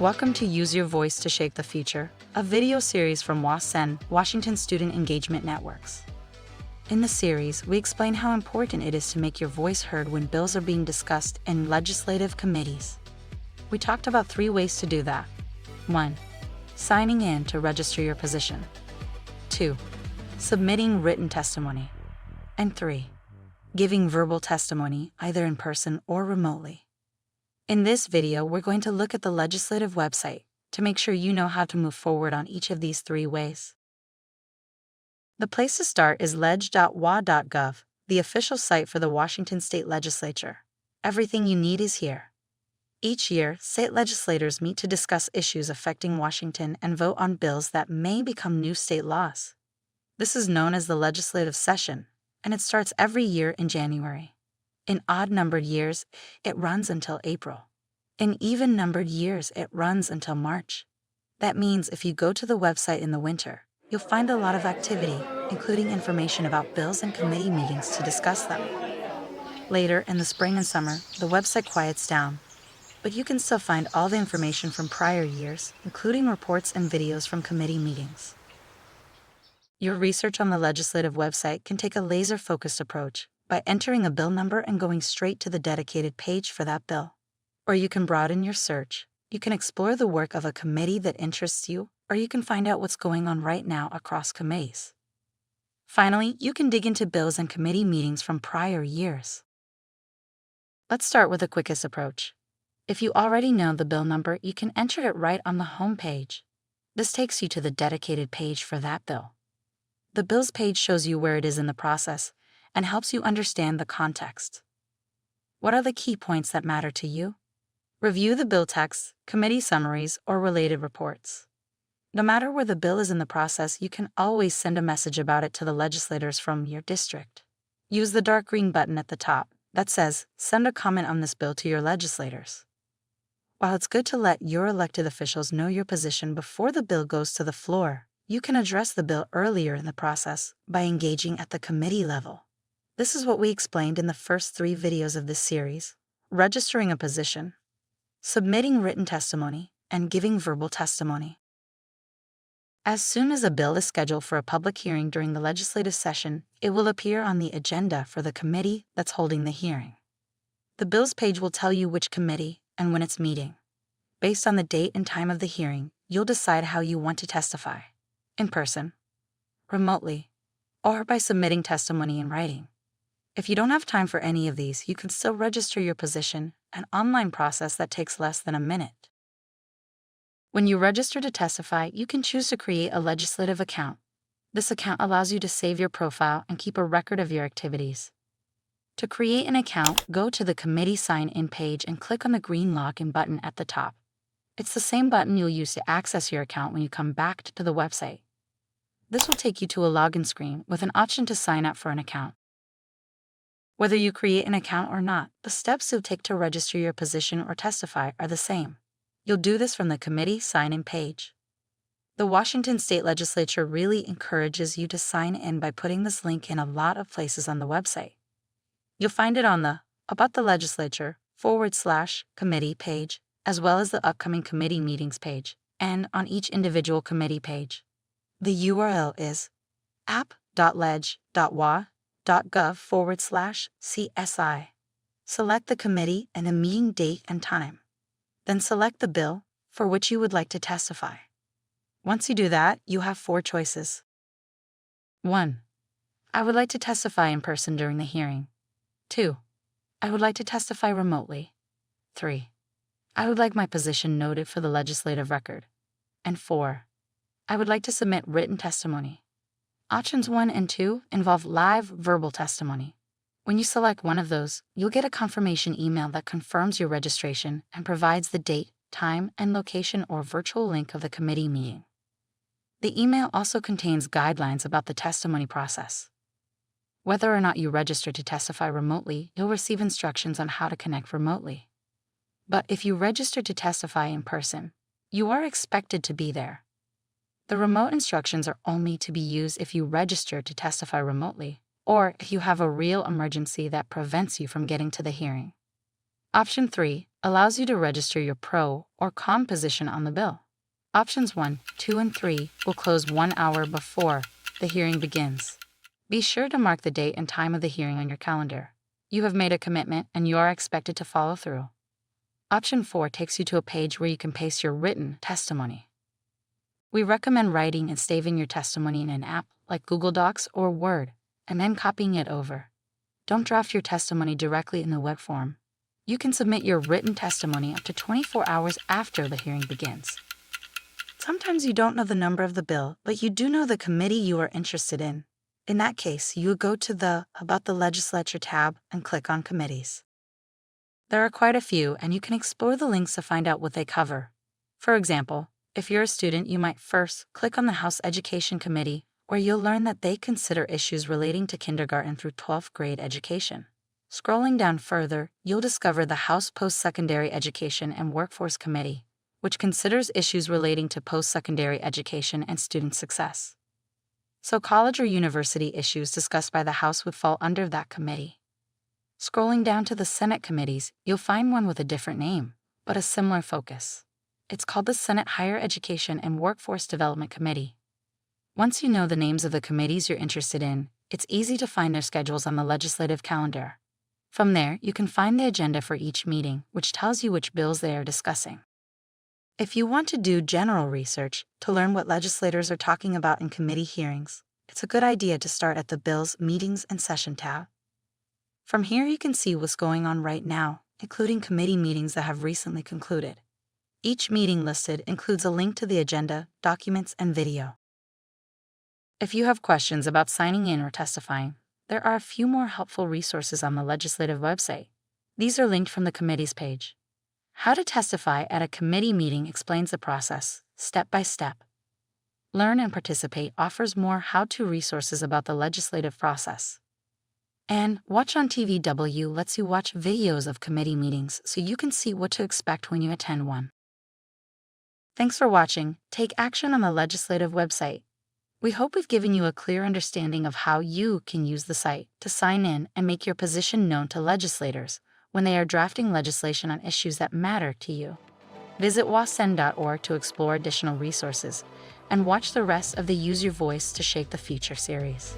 Welcome to Use Your Voice to Shape the Future, a video series from WA-SEN, Washington Student Engagement Networks. In the series, we explain how important it is to make your voice heard when bills are being discussed in legislative committees. We talked about 3 ways to do that. 1. Signing in to register your position. 2. Submitting written testimony. And 3. Giving verbal testimony either in person or remotely. In this video, we're going to look at the legislative website to make sure you know how to move forward on each of these 3 ways. The place to start is leg.wa.gov, the official site for the Washington State Legislature. Everything you need is here. Each year, state legislators meet to discuss issues affecting Washington and vote on bills that may become new state laws. This is known as the legislative session, and it starts every year in January. In odd-numbered years, it runs until April. In even-numbered years, it runs until March. That means if you go to the website in the winter, you'll find a lot of activity, including information about bills and committee meetings to discuss them. Later, in the spring and summer, the website quiets down, but you can still find all the information from prior years, including reports and videos from committee meetings. Your research on the legislative website can take a laser-focused approach by entering a bill number and going straight to the dedicated page for that bill. Or you can broaden your search. You can explore the work of a committee that interests you, or you can find out what's going on right now across committees. Finally, you can dig into bills and committee meetings from prior years. Let's start with the quickest approach. If you already know the bill number, you can enter it right on the home page. This takes you to the dedicated page for that bill. The bills page shows you where it is in the process and helps you understand the context. What are the key points that matter to you? Review the bill text, committee summaries, or related reports. No matter where the bill is in the process, you can always send a message about it to the legislators from your district. Use the dark green button at the top that says, "Send a comment on this bill to your legislators." While it's good to let your elected officials know your position before the bill goes to the floor, you can address the bill earlier in the process by engaging at the committee level. This is what we explained in the first 3 videos of this series: registering a position, submitting written testimony, and giving verbal testimony. As soon as a bill is scheduled for a public hearing during the legislative session, it will appear on the agenda for the committee that's holding the hearing. The bills page will tell you which committee and when it's meeting. Based on the date and time of the hearing, you'll decide how you want to testify: in person, remotely, or by submitting testimony in writing. If you don't have time for any of these, you can still register your position, an online process that takes less than a minute. When you register to testify, you can choose to create a legislative account. This account allows you to save your profile and keep a record of your activities. To create an account, go to the committee sign-in page and click on the green login button at the top. It's the same button you'll use to access your account when you come back to the website. This will take you to a login screen with an option to sign up for an account. Whether you create an account or not, the steps you'll take to register your position or testify are the same. You'll do this from the committee sign-in page. The Washington State Legislature really encourages you to sign in by putting this link in a lot of places on the website. You'll find it on the About the Legislature /committee page, as well as the upcoming committee meetings page, and on each individual committee page. The URL is app.leg.wa.gov/CSI. Select the committee and the meeting date and time. Then select the bill for which you would like to testify. Once you do that, you have 4 choices. 1. I would like to testify in person during the hearing. 2. I would like to testify remotely. 3. I would like my position noted for the legislative record. And 4. I would like to submit written testimony. Options 1 and 2 involve live verbal testimony. When you select one of those, you'll get a confirmation email that confirms your registration and provides the date, time, and location or virtual link of the committee meeting. The email also contains guidelines about the testimony process. Whether or not you register to testify remotely, you'll receive instructions on how to connect remotely. But if you register to testify in person, you are expected to be there. The remote instructions are only to be used if you register to testify remotely, or if you have a real emergency that prevents you from getting to the hearing. Option 3 allows you to register your pro or con position on the bill. Options 1, 2, and 3 will close 1 hour before the hearing begins. Be sure to mark the date and time of the hearing on your calendar. You have made a commitment and you are expected to follow through. Option 4 takes you to a page where you can paste your written testimony. We recommend writing and saving your testimony in an app like Google Docs or Word, and then copying it over. Don't draft your testimony directly in the web form. You can submit your written testimony up to 24 hours after the hearing begins. Sometimes you don't know the number of the bill, but you do know the committee you are interested in. In that case, you would go to the About the Legislature tab and click on Committees. There are quite a few, and you can explore the links to find out what they cover. For example, if you're a student, you might first click on the House Education Committee, where you'll learn that they consider issues relating to kindergarten through 12th grade education. Scrolling down further, you'll discover the House Post-Secondary Education and Workforce Committee, which considers issues relating to post-secondary education and student success. So college or university issues discussed by the House would fall under that committee. Scrolling down to the Senate committees, you'll find one with a different name, but a similar focus. It's called the Senate Higher Education and Workforce Development Committee. Once you know the names of the committees you're interested in, it's easy to find their schedules on the legislative calendar. From there, you can find the agenda for each meeting, which tells you which bills they are discussing. If you want to do general research to learn what legislators are talking about in committee hearings, it's a good idea to start at the Bills, Meetings, and Session tab. From here, you can see what's going on right now, including committee meetings that have recently concluded. Each meeting listed includes a link to the agenda, documents, and video. If you have questions about signing in or testifying, there are a few more helpful resources on the legislative website. These are linked from the committees page. How to testify at a committee meeting explains the process, step by step. Learn and Participate offers more how-to resources about the legislative process. And Watch on TVW lets you watch videos of committee meetings so you can see what to expect when you attend one. Thanks for watching. Take action on the legislative website. We hope we've given you a clear understanding of how you can use the site to sign in and make your position known to legislators when they are drafting legislation on issues that matter to you. Visit WA-SEN.org to explore additional resources and watch the rest of the Use Your Voice to Shape the Future series.